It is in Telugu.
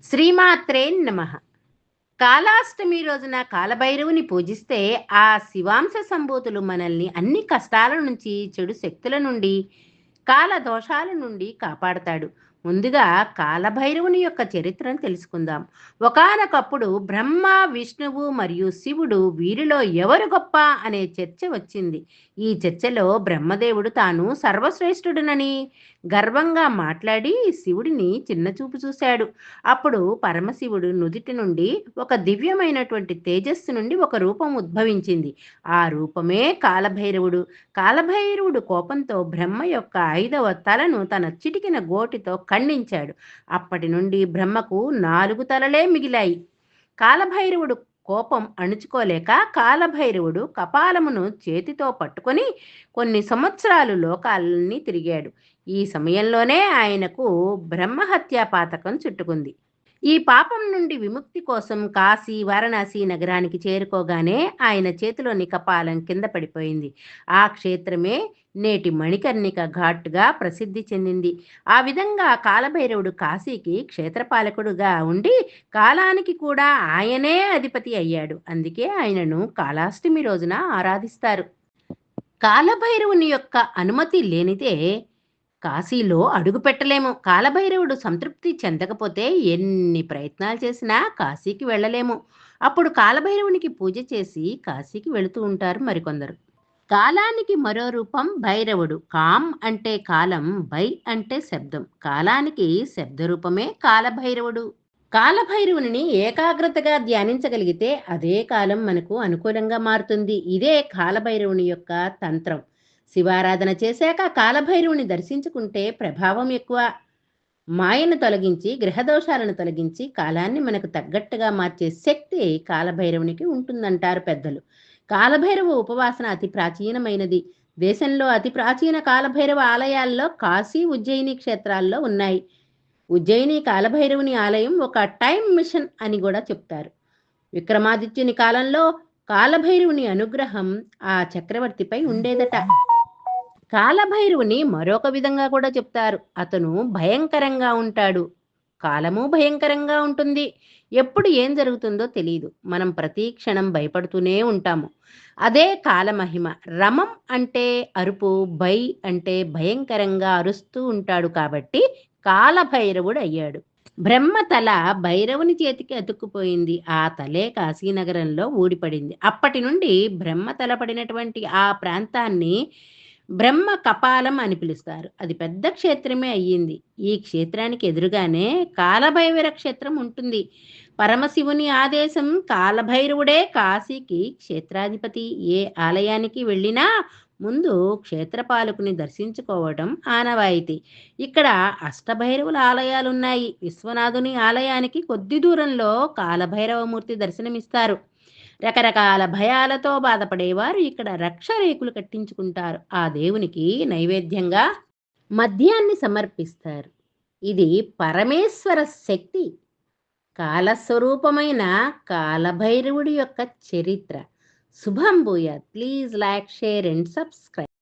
శ్రీమాత్రే నమః. కాలాష్టమి రోజున కాలభైరవుని పూజిస్తే ఆ శివాంశ సంభూతులు మనల్ని అన్ని కష్టాల నుంచి, చెడు శక్తుల నుండి, కాల దోషాల నుండి కాపాడతాడు. ముందుగా కాలభైరవుని యొక్క చరిత్రను తెలుసుకుందాం. ఒకానొకప్పుడు బ్రహ్మ, విష్ణువు మరియు శివుడు వీరిలో ఎవరు గొప్ప అనే చర్చ వచ్చింది. ఈ చర్చలో బ్రహ్మదేవుడు తాను సర్వశ్రేష్ఠుడునని గర్వంగా మాట్లాడి శివుడిని చిన్నచూపు చూశాడు. అప్పుడు పరమశివుడు నుదిటి నుండి ఒక దివ్యమైనటువంటి తేజస్సు నుండి ఒక రూపం ఉద్భవించింది. ఆ రూపమే కాలభైరవుడు. కాలభైరవుడు కోపంతో బ్రహ్మ యొక్క 5వ తలను తన చిటికిన గోటితో ఖండించాడు. అప్పటి నుండి బ్రహ్మకు 4 తలలే మిగిలాయి. కాలభైరవుడు కోపం అణుచుకోలేక కాలభైరవుడు కపాలమును చేతితో పట్టుకొని కొన్ని సంవత్సరాలు లోకాలన్నీ తిరిగాడు. ఈ సమయంలోనే ఆయనకు బ్రహ్మహత్యా పాతకం చుట్టుకుంది. ఈ పాపం నుండి విముక్తి కోసం కాశీ, వారణాసి నగరానికి చేరుకోగానే ఆయన చేతిలోని కపాలం కింద పడిపోయింది. ఆ క్షేత్రమే నేటి మణికర్ణిక ఘాట్‌గా ప్రసిద్ధి చెందింది. ఆ విధంగా కాలభైరవుడు కాశీకి క్షేత్రపాలకుడుగా ఉండి కాలానికి కూడా ఆయనే అధిపతి అయ్యాడు. అందుకే ఆయనను కాలాష్టమి రోజున ఆరాధిస్తారు. కాలభైరవుని యొక్క అనుమతి లేనిదే కాశీలో అడుగు పెట్టలేము. కాలభైరవుడు సంతృప్తి చెందకపోతే ఎన్ని ప్రయత్నాలు చేసినా కాశీకి వెళ్ళలేము. అప్పుడు కాలభైరవునికి పూజ చేసి కాశీకి వెళుతూ ఉంటారు మరికొందరు. కాలానికి మరో రూపం భైరవుడు. కామ్ అంటే కాలం, భై అంటే శబ్దం. కాలానికి శబ్ద రూపమే కాలభైరవుడు. కాలభైరవుని ఏకాగ్రతగా ధ్యానించగలిగితే అదే కాలం మనకు అనుకూలంగా మారుతుంది. ఇదే కాలభైరవుని యొక్క తంత్రం. శివారాధన చేశాక కాలభైరవుని దర్శించుకుంటే ప్రభావం ఎక్కువ. మాయను తొలగించి, గ్రహదోషాలను తొలగించి కాలాన్ని మనకు తగ్గట్టుగా మార్చే శక్తి కాలభైరవునికి ఉంటుందంటారు పెద్దలు. కాలభైరవ ఉపాసన అతి ప్రాచీనమైనది. దేశంలో అతి ప్రాచీన కాలభైరవ ఆలయాల్లో కాశీ, ఉజ్జయిని క్షేత్రాల్లో ఉన్నాయి. ఉజ్జయిని కాలభైరవుని ఆలయం ఒక టైం మిషన్ అని కూడా చెప్తారు. విక్రమాదిత్యుని కాలంలో కాలభైరవుని అనుగ్రహం ఆ చక్రవర్తిపై ఉండేదట. కాలభైరవుని మరొక విధంగా కూడా చెప్తారు. అతను భయంకరంగా ఉంటాడు. కాలము భయంకరంగా ఉంటుంది. ఎప్పుడు ఏం జరుగుతుందో తెలియదు. మనం ప్రతి క్షణం భయపడుతూనే ఉంటాము. అదే కాలమహిమ. రమం అంటే అరుపు, భై అంటే భయంకరంగా అరుస్తూ ఉంటాడు కాబట్టి కాలభైరవుడు అయ్యాడు. బ్రహ్మ తల భైరవుని చేతికి అతుక్కుపోయింది. ఆ తలే కాశీనగరంలో ఊడిపడింది. అప్పటి నుండి బ్రహ్మ తల పడినటువంటి ఆ ప్రాంతాన్ని బ్రహ్మ కపాలం అని పిలుస్తారు. అది పెద్ద క్షేత్రమే అయ్యింది. ఈ క్షేత్రానికి ఎదురుగానే కాలభైరవ క్షేత్రం ఉంటుంది. పరమశివుని ఆదేశం కాలభైరవుడే కాశీకి క్షేత్రాధిపతి. ఏ ఆలయానికి వెళ్ళినా ముందు క్షేత్రపాలకుని దర్శించుకోవడం ఆనవాయితీ. ఇక్కడ అష్టభైరవుల ఆలయాలున్నాయి. విశ్వనాథుని ఆలయానికి కొద్ది దూరంలో కాలభైరవమూర్తి దర్శనమిస్తారు. రకరకాల భయాలతో బాధపడేవారు ఇక్కడ రక్షరేకులు కట్టించుకుంటారు. ఆ దేవునికి నైవేద్యంగా మద్యాన్ని సమర్పిస్తారు. ఇది పరమేశ్వర శక్తి. కాలస్వరూపమైన కాలభైరవుడి యొక్క చరిత్ర. శుభం భూయాత్. Please like, share and subscribe.